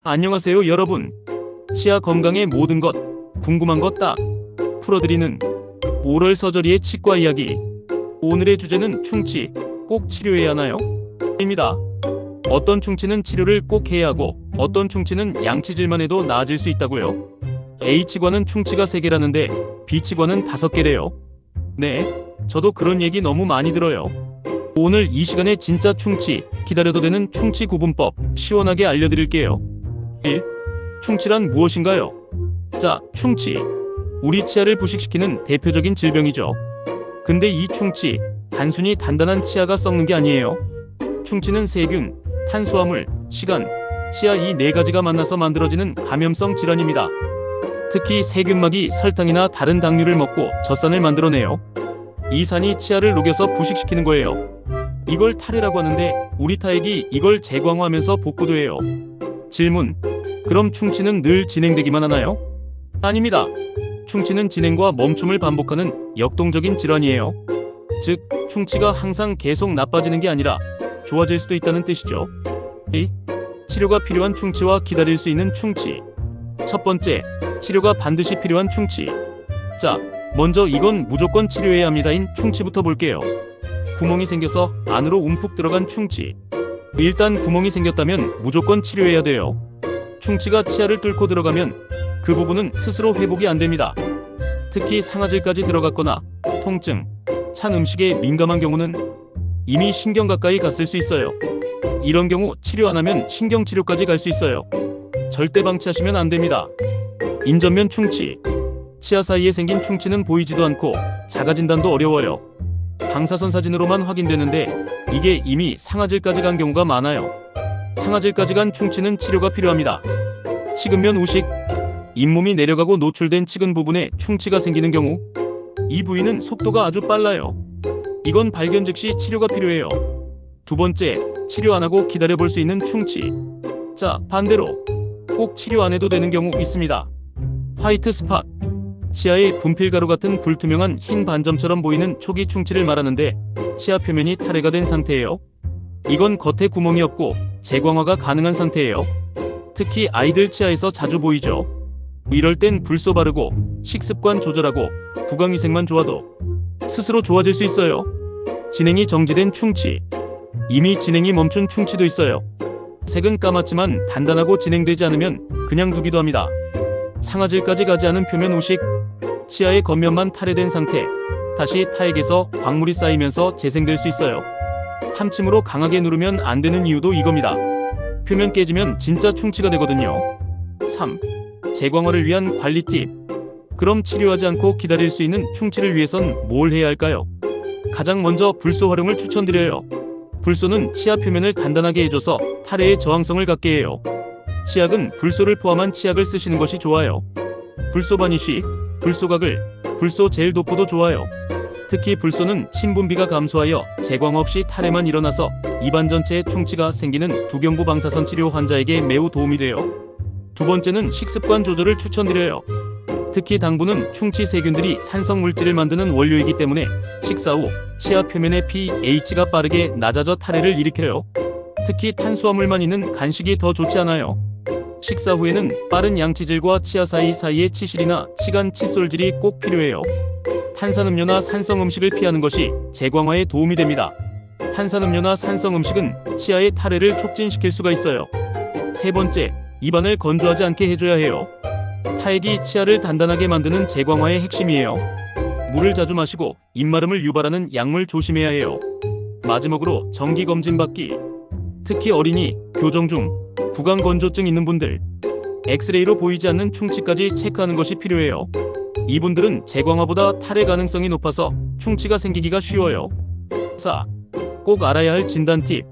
안녕하세요 여러분. 치아 건강의 모든 것, 궁금한 것 딱 풀어드리는 오럴 서저리의 치과 이야기. 오늘의 주제는 충치, 꼭 치료해야 하나요? 입니다. 어떤 충치는 치료를 꼭 해야 하고 어떤 충치는 양치질만 해도 나아질 수 있다고요? H과는 충치가 3개라는데 B치과는 5개래요. 네, 저도 그런 얘기 너무 많이 들어요. 오늘 이 시간에 진짜 충치, 기다려도 되는 충치 구분법 시원하게 알려드릴게요. 1. 충치란 무엇인가요? 자, 충치. 우리 치아를 부식시키는 대표적인 질병이죠. 근데 이 충치, 단순히 단단한 치아가 썩는 게 아니에요. 충치는 세균, 탄수화물, 시간, 치아 이 4가지가 만나서 만들어지는 감염성 질환입니다. 특히 세균막이 설탕이나 다른 당류를 먹고 젖산을 만들어내요. 이 산이 치아를 녹여서 부식시키는 거예요. 이걸 탈해라고 하는데 우리 타액이 이걸 재광화하면서 복구도 해요. 질문. 그럼 충치는 늘 진행되기만 하나요? 아닙니다. 충치는 진행과 멈춤을 반복하는 역동적인 질환이에요. 즉, 충치가 항상 계속 나빠지는 게 아니라 좋아질 수도 있다는 뜻이죠. 2. 치료가 필요한 충치와 기다릴 수 있는 충치. 첫 번째, 치료가 반드시 필요한 충치. 자, 먼저 이건 무조건 치료해야 합니다인 충치부터 볼게요. 구멍이 생겨서 안으로 움푹 들어간 충치. 일단 구멍이 생겼다면 무조건 치료해야 돼요. 충치가 치아를 뚫고 들어가면 그 부분은 스스로 회복이 안 됩니다. 특히 상아질까지 들어갔거나 통증, 찬 음식에 민감한 경우는 이미 신경 가까이 갔을 수 있어요. 이런 경우 치료 안 하면 신경치료까지 갈 수 있어요. 절대 방치하시면 안 됩니다. 인전면 충치. 치아 사이에 생긴 충치는 보이지도 않고 자가 진단도 어려워요. 방사선 사진으로만 확인되는데 이게 이미 상아질까지 간 경우가 많아요. 상아질까지 간 충치는 치료가 필요합니다. 치근면 우식. 잇몸이 내려가고 노출된 치근 부분에 충치가 생기는 경우 이 부위는 속도가 아주 빨라요. 이건 발견 즉시 치료가 필요해요. 두 번째, 치료 안 하고 기다려 볼 수 있는 충치. 자, 반대로 꼭 치료 안 해도 되는 경우 있습니다. 화이트 스팟. 치아에 분필가루 같은 불투명한 흰 반점처럼 보이는 초기 충치를 말하는데 치아 표면이 탈해가 된 상태예요. 이건 겉에 구멍이 없고 재광화가 가능한 상태예요. 특히 아이들 치아에서 자주 보이죠. 이럴 땐 불소 바르고 식습관 조절하고 구강위생만 좋아도 스스로 좋아질 수 있어요. 진행이 정지된 충치. 이미 진행이 멈춘 충치도 있어요. 색은 까맣지만 단단하고 진행되지 않으면 그냥 두기도 합니다. 상아질까지 가지 않은 표면 우식. 치아의 겉면만 탈해된 상태. 다시 타액에서 광물이 쌓이면서 재생될 수 있어요. 탐침으로 강하게 누르면 안 되는 이유도 이겁니다. 표면 깨지면 진짜 충치가 되거든요. 3. 재광화를 위한 관리 팁. 그럼 치료하지 않고 기다릴 수 있는 충치를 위해선 뭘 해야 할까요? 가장 먼저 불소 활용을 추천드려요. 불소는 치아 표면을 단단하게 해줘서 탈해의 저항성을 갖게 해요. 치약은 불소를 포함한 치약을 쓰시는 것이 좋아요. 불소 바니쉬, 불소가글, 불소 젤 도포도 좋아요. 특히 불소는 침분비가 감소하여 재광화 없이 탈해만 일어나서 입안 전체에 충치가 생기는 두경부 방사선 치료 환자에게 매우 도움이 돼요. 두 번째는 식습관 조절을 추천드려요. 특히 당분은 충치 세균들이 산성 물질을 만드는 원료이기 때문에 식사 후 치아 표면의 pH가 빠르게 낮아져 탈해를 일으켜요. 특히 탄수화물만 있는 간식이 더 좋지 않아요. 식사 후에는 빠른 양치질과 치아 사이의 치실이나 치간 칫솔질이 꼭 필요해요. 탄산음료나 산성 음식을 피하는 것이 재광화에 도움이 됩니다. 탄산음료나 산성 음식은 치아의 탈해를 촉진시킬 수가 있어요. 세 번째, 입안을 건조하지 않게 해줘야 해요. 타액이 치아를 단단하게 만드는 재광화의 핵심이에요. 물을 자주 마시고 입마름을 유발하는 약물 조심해야 해요. 마지막으로 정기검진 받기. 특히 어린이, 교정 중, 구강건조증 있는 분들, 엑스레이로 보이지 않는 충치까지 체크하는 것이 필요해요. 이분들은 재광화보다 탈해 가능성이 높아서 충치가 생기기가 쉬워요. 4. 꼭 알아야 할 진단 팁.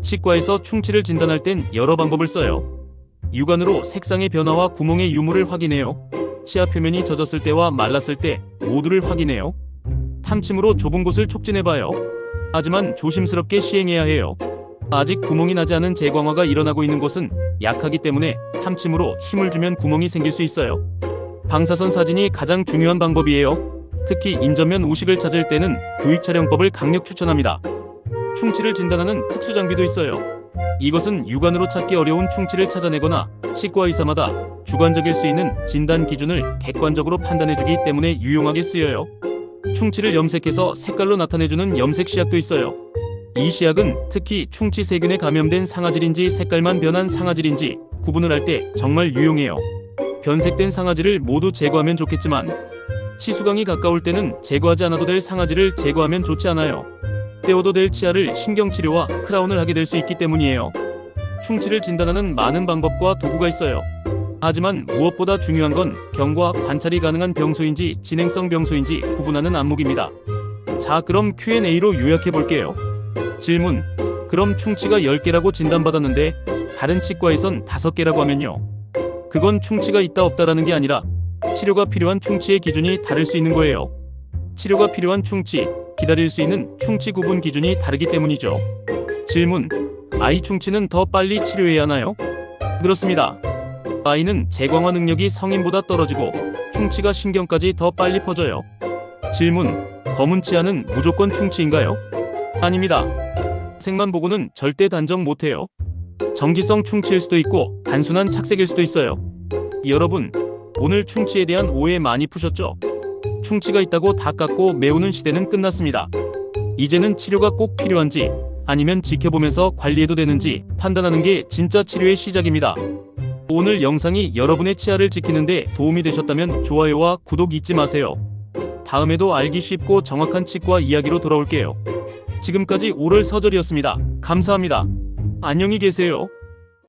치과에서 충치를 진단할 땐 여러 방법을 써요. 육안으로 색상의 변화와 구멍의 유무를 확인해요. 치아 표면이 젖었을 때와 말랐을 때 모두를 확인해요. 탐침으로 좁은 곳을 촉진해봐요. 하지만 조심스럽게 시행해야 해요. 아직 구멍이 나지 않은 재광화가 일어나고 있는 곳은 약하기 때문에 탐침으로 힘을 주면 구멍이 생길 수 있어요. 방사선 사진이 가장 중요한 방법이에요. 특히 인전면 우식을 찾을 때는 교육촬영법을 강력 추천합니다. 충치를 진단하는 특수 장비도 있어요. 이것은 육안으로 찾기 어려운 충치를 찾아내거나 치과 의사마다 주관적일 수 있는 진단 기준을 객관적으로 판단해주기 때문에 유용하게 쓰여요. 충치를 염색해서 색깔로 나타내주는 염색 시약도 있어요. 이 시약은 특히 충치 세균에 감염된 상아질인지 색깔만 변한 상아질인지 구분을 할 때 정말 유용해요. 변색된 상아질을 모두 제거하면 좋겠지만 치수강이 가까울 때는 제거하지 않아도 될 상아질을 제거하면 좋지 않아요. 떼어도 될 치아를 신경치료와 크라운을 하게 될 수 있기 때문이에요. 충치를 진단하는 많은 방법과 도구가 있어요. 하지만 무엇보다 중요한 건 경과 관찰이 가능한 병소인지 진행성 병소인지 구분하는 안목입니다. 자, 그럼 Q&A로 요약해 볼게요. 질문: 그럼 충치가 10개라고 진단받았는데 다른 치과에선 5개라고 하면요? 그건 충치가 있다 없다라는 게 아니라 치료가 필요한 충치의 기준이 다를 수 있는 거예요. 치료가 필요한 충치, 기다릴 수 있는 충치 구분 기준이 다르기 때문이죠. 질문: 아이 충치는 더 빨리 치료해야 하나요? 그렇습니다. 아이는 재광화 능력이 성인보다 떨어지고 충치가 신경까지 더 빨리 퍼져요. 질문: 검은 치아는 무조건 충치인가요? 아닙니다. 색만 보고는 절대 단정 못해요. 정기성 충치일 수도 있고 단순한 착색일 수도 있어요. 여러분, 오늘 충치에 대한 오해 많이 푸셨죠? 충치가 있다고 다 깎고 메우는 시대는 끝났습니다. 이제는 치료가 꼭 필요한지 아니면 지켜보면서 관리해도 되는지 판단하는 게 진짜 치료의 시작입니다. 오늘 영상이 여러분의 치아를 지키는데 도움이 되셨다면 좋아요와 구독 잊지 마세요. 다음에도 알기 쉽고 정확한 치과 이야기로 돌아올게요. 지금까지 오럴 서절이었습니다. 감사합니다. 안녕히 계세요.